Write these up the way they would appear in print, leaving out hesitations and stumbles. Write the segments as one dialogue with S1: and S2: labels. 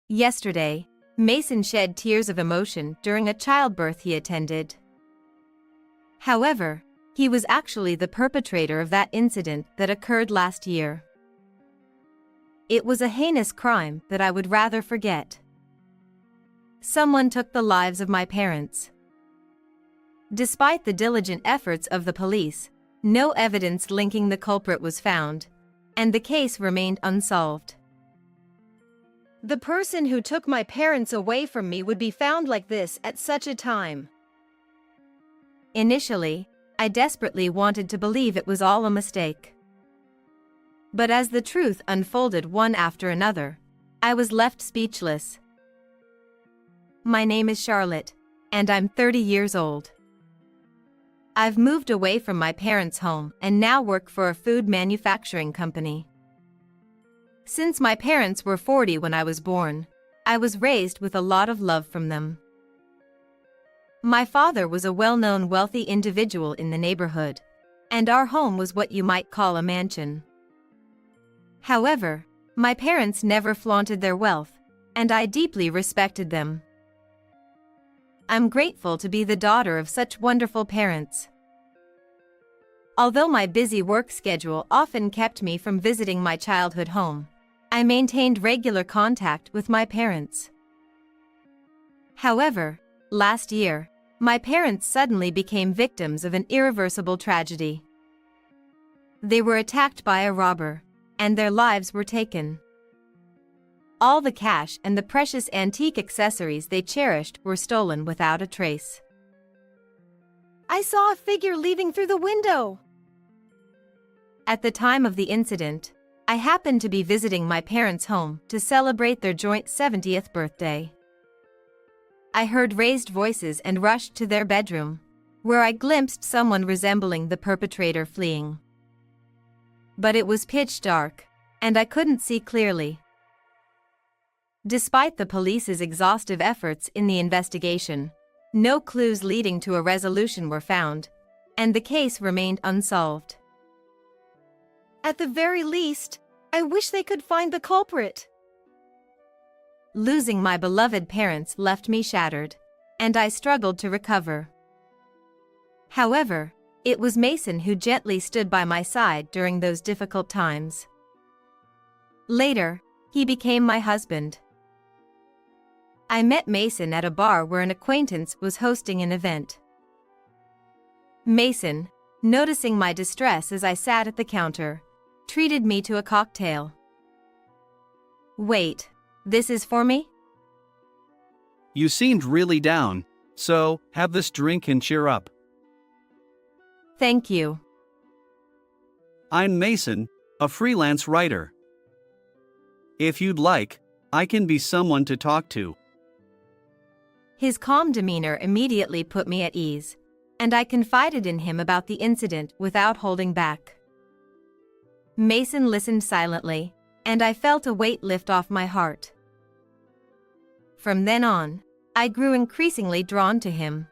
S1: Yesterday, Mason shed tears of emotion during a childbirth he attended. However, he was actually the perpetrator of that incident that occurred last year. It was a heinous crime that I would rather forget. Someone took the lives of my parents. Despite the diligent efforts of the police, no evidence linking the culprit was found, and the case remained unsolved. The person who took my parents away from me would be found like this at such a time. Initially, I desperately wanted to believe it was all a mistake. But as the truth unfolded one after another, I was left speechless. My name is Charlotte, and I'm 30 years old. I've moved away from my parents' home and now work for a food manufacturing company. Since my parents were 40 when I was born, I was raised with a lot of love from them. My father was a well-known wealthy individual in the neighborhood, and our home was what you might call a mansion. However, my parents never flaunted their wealth, and I deeply respected them. I'm grateful to be the daughter of such wonderful parents. Although my busy work schedule often kept me from visiting my childhood home, I maintained regular contact with my parents. However, last year, my parents suddenly became victims of an irreversible tragedy. They were attacked by a robber, and their lives were taken. All the cash and the precious antique accessories they cherished were stolen without a trace. I saw a figure leaving through the window. At the time of the incident, I happened to be visiting my parents' home to celebrate their joint 70th birthday. I heard raised voices and rushed to their bedroom, where I glimpsed someone resembling the perpetrator fleeing. But it was pitch dark, and I couldn't see clearly. Despite the police's exhaustive efforts in the investigation, no clues leading to a resolution were found, and the case remained unsolved. At the very least, I wish they could find the culprit. Losing my beloved parents left me shattered, and I struggled to recover. However, it was Mason who gently stood by my side during those difficult times. Later, he became my husband. I met Mason at a bar where an acquaintance was hosting an event. Mason, noticing my distress as I sat at the counter, treated me to a cocktail. Wait, this is for me?
S2: You seemed really down, so have this drink and cheer up.
S1: Thank you.
S2: I'm Mason, a freelance writer. If you'd like, I can be someone to talk to.
S1: His calm demeanor immediately put me at ease, and I confided in him about the incident without holding back. Mason listened silently, and I felt a weight lift off my heart. From then on, I grew increasingly drawn to him.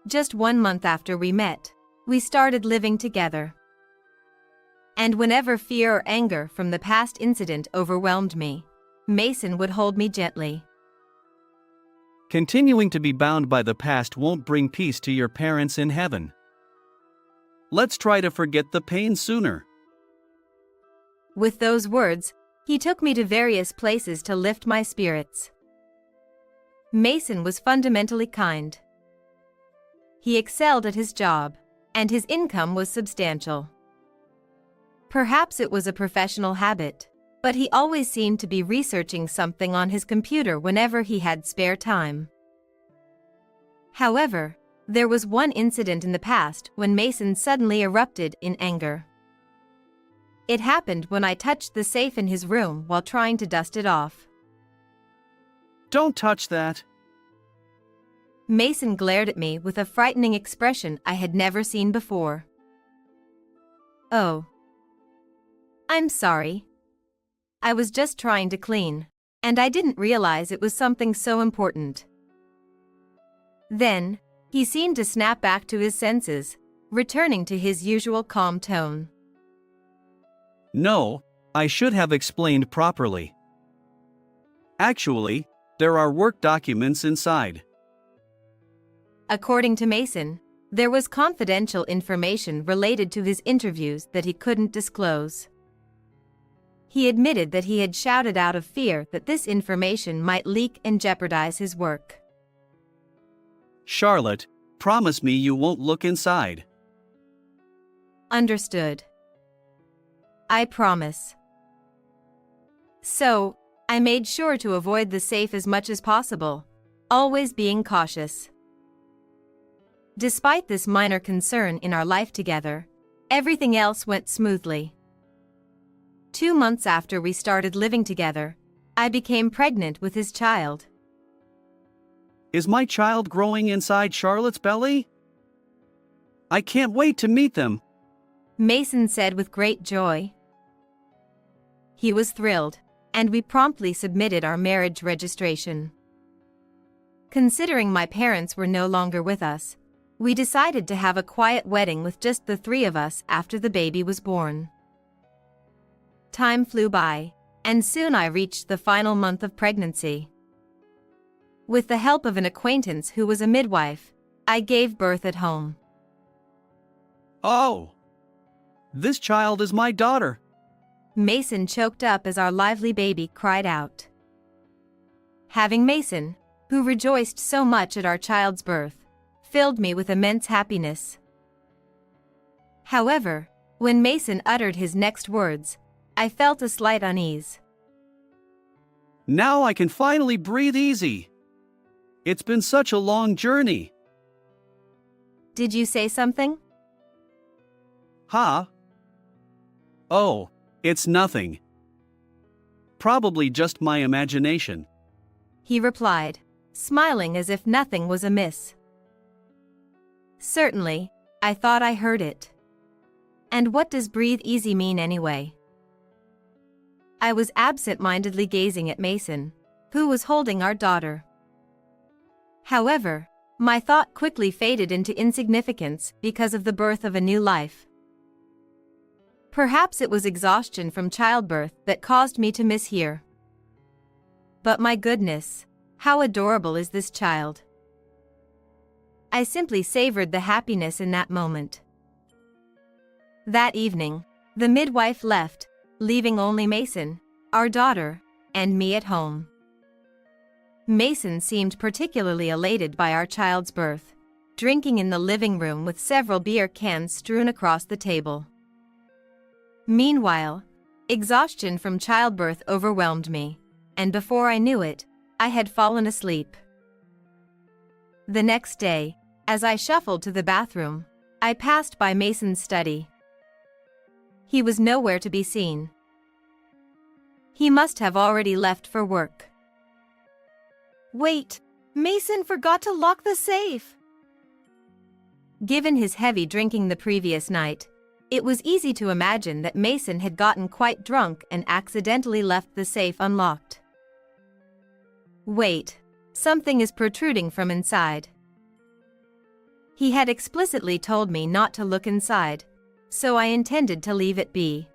S1: Just 1 month after we met, we started living together. And whenever fear or anger from the past incident overwhelmed me, Mason would hold me gently.
S2: Continuing to be bound by the past won't bring peace to your parents in heaven. Let's try to forget the pain sooner.
S1: With those words, he took me to various places to lift my spirits. Mason was fundamentally kind. He excelled at his job, and his income was substantial. Perhaps it was a professional habit, but he always seemed to be researching something on his computer whenever he had spare time. However, there was one incident in the past when Mason suddenly erupted in anger. It happened when I touched the safe in his room while trying to dust it off.
S2: Don't touch that.
S1: Mason glared at me with a frightening expression I had never seen before. Oh. I'm sorry. I was just trying to clean, and I didn't realize it was something so important. Then, he seemed to snap back to his senses, returning to his usual calm tone.
S2: No, I should have explained properly. Actually, there are work documents inside.
S1: According to Mason, there was confidential information related to his interviews that he couldn't disclose. He admitted that he had shouted out of fear that this information might leak and jeopardize his work.
S2: Charlotte, promise me you won't look inside.
S1: Understood. I promise. So, I made sure to avoid the safe as much as possible, always being cautious. Despite this minor concern in our life together, everything else went smoothly. 2 months after we started living together, I became pregnant with his child.
S2: Is my child growing inside Charlotte's belly? I can't wait to meet them.
S1: Mason said with great joy. He was thrilled, and we promptly submitted our marriage registration. Considering my parents were no longer with us, we decided to have a quiet wedding with just the 3 of us after the baby was born. Time flew by, and soon I reached the final month of pregnancy. With the help of an acquaintance who was a midwife, I gave birth at home.
S2: Oh! This child is my daughter.
S1: Mason choked up as our lively baby cried out. Having Mason, who rejoiced so much at our child's birth, filled me with immense happiness. However, when Mason uttered his next words, I felt a slight unease.
S2: Now I can finally breathe easy. It's been such a long journey.
S1: Did you say something?
S2: Huh? Oh, it's nothing. Probably just my imagination.
S1: He replied, smiling as if nothing was amiss. Certainly, I thought I heard it. And what does breathe easy mean anyway? I was absent-mindedly gazing at Mason, who was holding our daughter. However, my thought quickly faded into insignificance because of the birth of a new life. Perhaps it was exhaustion from childbirth that caused me to mishear. But my goodness, how adorable is this child! I simply savored the happiness in that moment. That evening, the midwife left, leaving only Mason, our daughter, and me at home. Mason seemed particularly elated by our child's birth, drinking in the living room with several beer cans strewn across the table. Meanwhile, exhaustion from childbirth overwhelmed me, and before I knew it, I had fallen asleep. The next day, as I shuffled to the bathroom, I passed by Mason's study. He was nowhere to be seen. He must have already left for work. Wait, Mason forgot to lock the safe! Given his heavy drinking the previous night, it was easy to imagine that Mason had gotten quite drunk and accidentally left the safe unlocked. Wait, something is protruding from inside. He had explicitly told me not to look inside, so I intended to leave it be.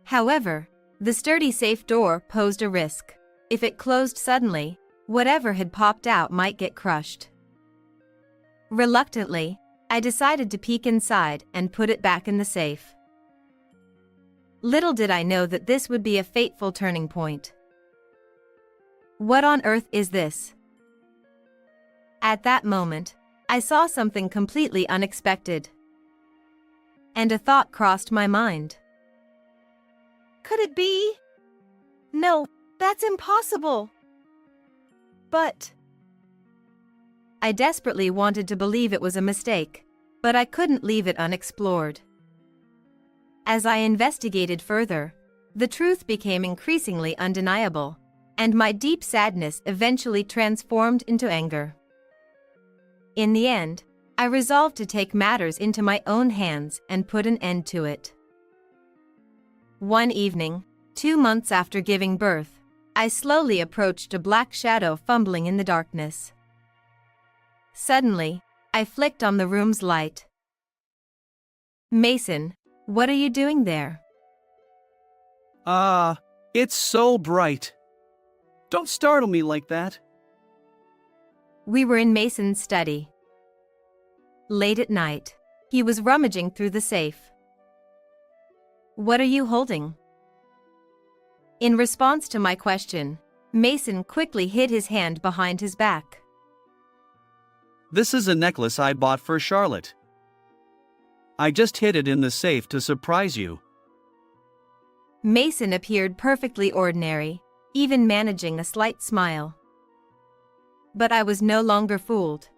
S1: However, the sturdy safe door posed a risk. If it closed suddenly, whatever had popped out might get crushed. Reluctantly, I decided to peek inside and put it back in the safe. Little did I know that this would be a fateful turning point. What on earth is this? At that moment, I saw something completely unexpected. And a thought crossed my mind. Could it be? No, that's impossible. But I desperately wanted to believe it was a mistake, but I couldn't leave it unexplored. As I investigated further, the truth became increasingly undeniable, and my deep sadness eventually transformed into anger. In the end, I resolved to take matters into my own hands and put an end to it. One evening, 2 months after giving birth, I slowly approached a black shadow fumbling in the darkness. Suddenly, I flicked on the room's light. Mason, what are you doing there?
S2: It's so bright. Don't startle me like that.
S1: We were in Mason's study. Late at night, he was rummaging through the safe. "What are you holding?" In response to my question, Mason quickly hid his hand behind his back.
S2: This is a necklace I bought for Charlotte. I just hid it in the safe to surprise you.
S1: Mason appeared perfectly ordinary, even managing a slight smile. But I was no longer fooled.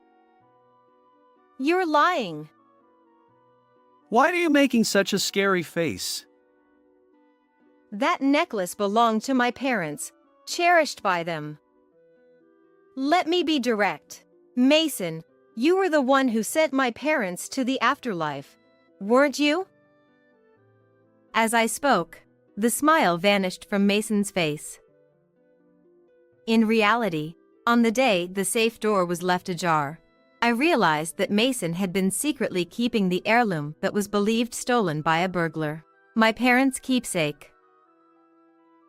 S1: "You're lying."
S2: Why are you making such a scary face?
S1: "That necklace belonged to my parents, cherished by them." "Let me be direct. Mason, you were the one who sent my parents to the afterlife, weren't you?" As I spoke, the smile vanished from Mason's face. In reality, on the day the safe door was left ajar, I realized that Mason had been secretly keeping the heirloom that was believed stolen by a burglar, my parents' keepsake.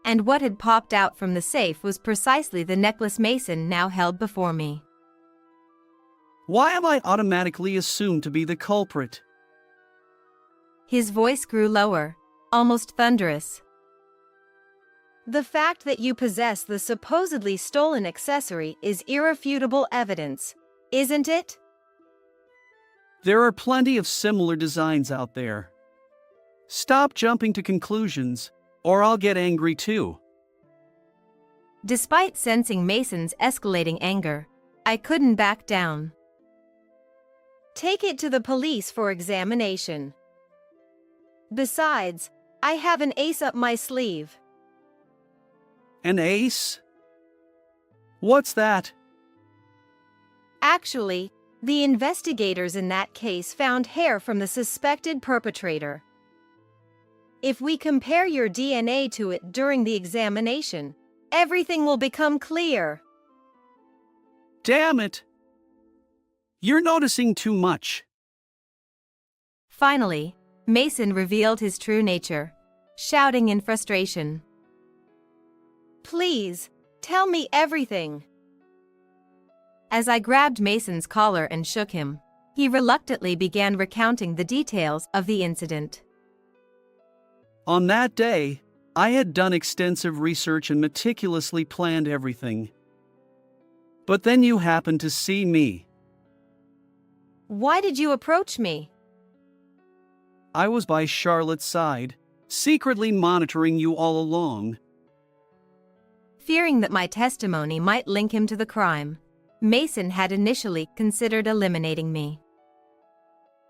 S1: And what had popped out from the safe was precisely the necklace Mason now held before me.
S2: Why am I automatically assumed to be the culprit?
S1: His voice grew lower, almost thunderous. "The fact that you possess the supposedly stolen accessory is irrefutable evidence, isn't it?"
S2: There are plenty of similar designs out there. Stop jumping to conclusions, or I'll get angry too.
S1: Despite sensing Mason's escalating anger, I couldn't back down. "Take it to the police for examination. Besides, I have an ace up my sleeve."
S2: An ace? What's that?
S1: Actually, the investigators in that case found hair from the suspected perpetrator. If we compare your DNA to it during the examination, everything will become clear.
S2: Damn it! You're noticing too much.
S1: Finally, Mason revealed his true nature, shouting in frustration. "Please, tell me everything." As I grabbed Mason's collar and shook him, he reluctantly began recounting the details of the incident.
S2: On that day, I had done extensive research and meticulously planned everything. But then you happened to see me.
S1: "Why did you approach me?"
S2: I was by Charlotte's side, secretly monitoring you all along.
S1: Fearing that my testimony might link him to the crime, Mason had initially considered eliminating me.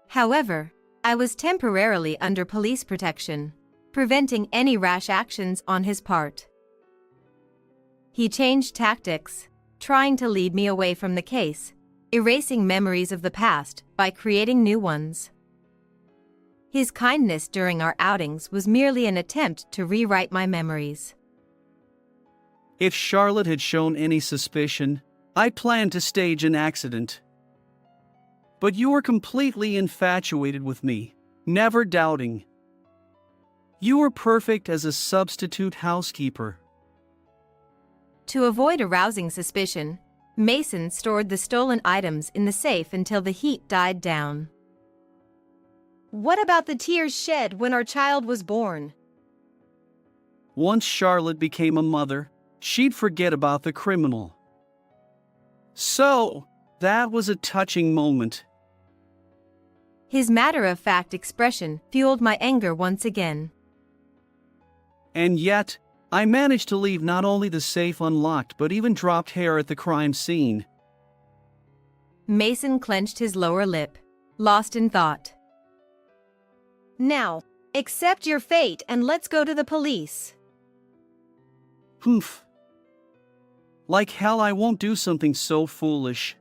S1: However, I was temporarily under police protection, preventing any rash actions on his part. He changed tactics, trying to lead me away from the case, erasing memories of the past by creating new ones. His kindness during our outings was merely an attempt to rewrite my memories.
S2: If Charlotte had shown any suspicion, I planned to stage an accident. But you were completely infatuated with me, never doubting. You were perfect as a substitute housekeeper.
S1: To avoid arousing suspicion, Mason stored the stolen items in the safe until the heat died down. "What about the tears shed when our child was born?"
S2: Once Charlotte became a mother, she'd forget about the criminal. So, that was a touching moment.
S1: His matter-of-fact expression fueled my anger once again.
S2: And yet, I managed to leave not only the safe unlocked but even dropped hair at the crime scene.
S1: Mason clenched his lower lip, lost in thought. "Now, accept your fate and let's go to the police."
S2: Humph. Like hell I won't do something so foolish.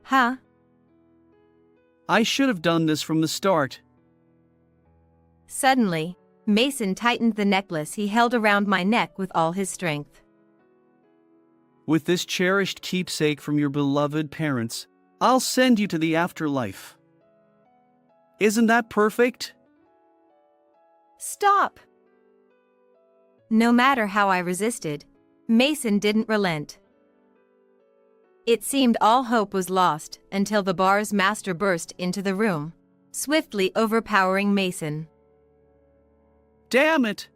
S1: Huh?
S2: I should have done this from the start.
S1: Suddenly, Mason tightened the necklace he held around my neck with all his strength.
S2: With this cherished keepsake from your beloved parents, I'll send you to the afterlife. Isn't that perfect?
S1: "Stop!" No matter how I resisted, Mason didn't relent. It seemed all hope was lost until the bar's master burst into the room, swiftly overpowering Mason.
S2: Damn it!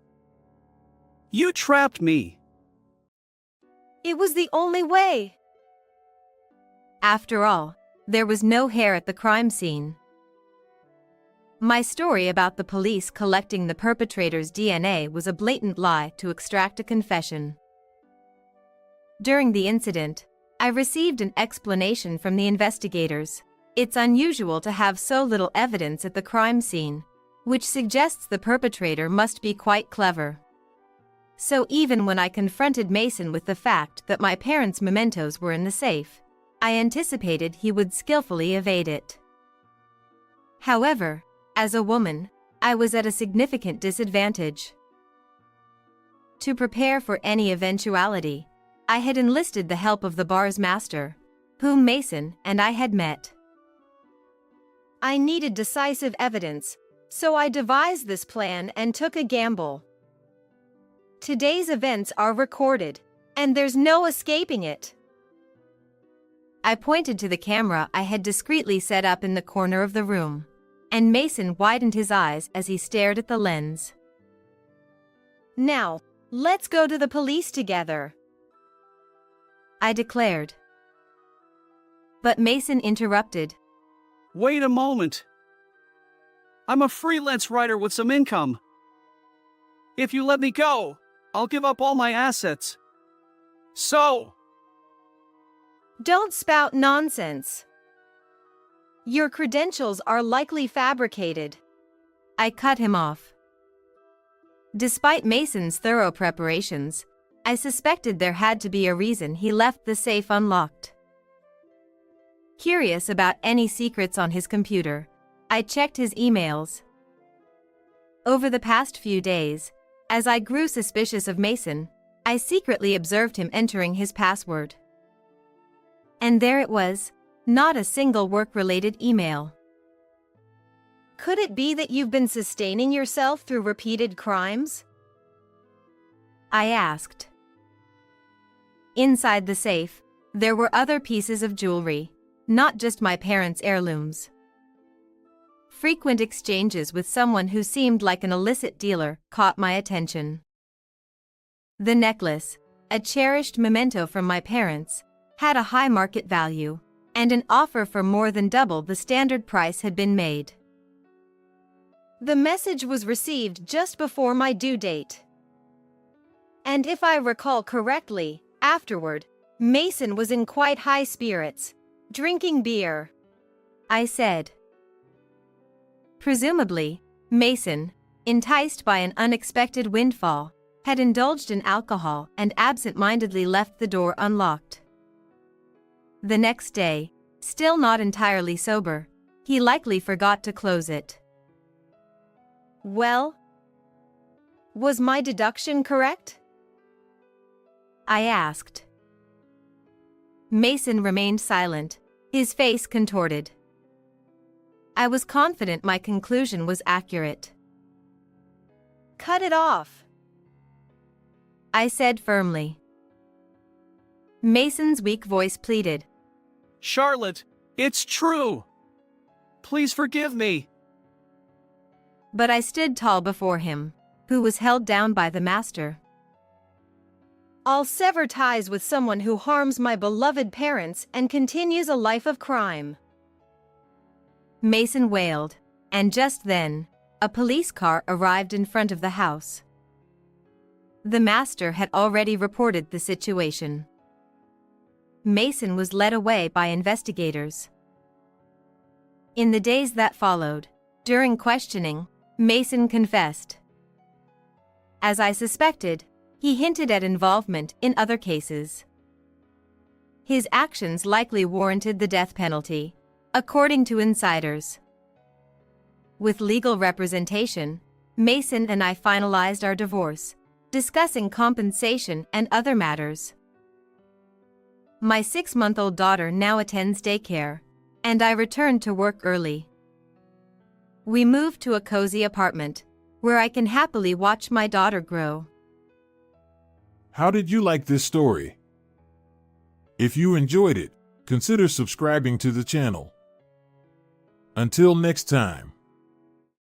S2: You trapped me!
S1: It was the only way! After all, there was no hair at the crime scene. My story about the police collecting the perpetrator's DNA was a blatant lie to extract a confession. During the incident, I received an explanation from the investigators. It's unusual to have so little evidence at the crime scene, which suggests the perpetrator must be quite clever. So even when I confronted Mason with the fact that my parents' mementos were in the safe, I anticipated he would skillfully evade it. However, as a woman, I was at a significant disadvantage. To prepare for any eventuality, I had enlisted the help of the bar's master, whom Mason and I had met. I needed decisive evidence, so I devised this plan and took a gamble. Today's events are recorded, and there's no escaping it. I pointed to the camera I had discreetly set up in the corner of the room, and Mason widened his eyes as he stared at the lens. Now, let's go to the police together, I declared. But Mason interrupted.
S2: Wait a moment. I'm a freelance writer with some income. If you let me go, I'll give up all my assets. So,
S1: don't spout nonsense. Your credentials are likely fabricated. I cut him off. Despite Mason's thorough preparations, I suspected there had to be a reason he left the safe unlocked. Curious about any secrets on his computer, I checked his emails. Over the past few days, as I grew suspicious of Mason, I secretly observed him entering his password. And there it was, not a single work-related email. Could it be that you've been sustaining yourself through repeated crimes? I asked. Inside the safe, there were other pieces of jewelry, not just my parents' heirlooms. Frequent exchanges with someone who seemed like an illicit dealer caught my attention. The necklace, a cherished memento from my parents, had a high market value, and an offer for more than double the standard price had been made. The message was received just before my due date. And if I recall correctly, afterward, Mason was in quite high spirits, drinking beer, I said. Presumably, Mason, enticed by an unexpected windfall, had indulged in alcohol and absent-mindedly left the door unlocked. The next day, still not entirely sober, he likely forgot to close it. Well, was my deduction correct? I asked. Mason remained silent, his face contorted. I was confident my conclusion was accurate. Cut it off, I said firmly. Mason's weak voice pleaded.
S2: Charlotte, it's true. Please forgive me.
S1: But I stood tall before him, who was held down by the master. I'll sever ties with someone who harms my beloved parents and continues a life of crime, Mason wailed, and just then, a police car arrived in front of the house. The master had already reported the situation. Mason was led away by investigators. In the days that followed, during questioning, Mason confessed. As I suspected, he hinted at involvement in other cases. His actions likely warranted the death penalty, according to insiders. With legal representation, Mason and I finalized our divorce, discussing compensation and other matters. My 6-month-old daughter now attends daycare, and I returned to work early. We moved to a cozy apartment, where I can happily watch my daughter grow.
S3: How did you like this story? If you enjoyed it, consider subscribing to the channel. Until next time.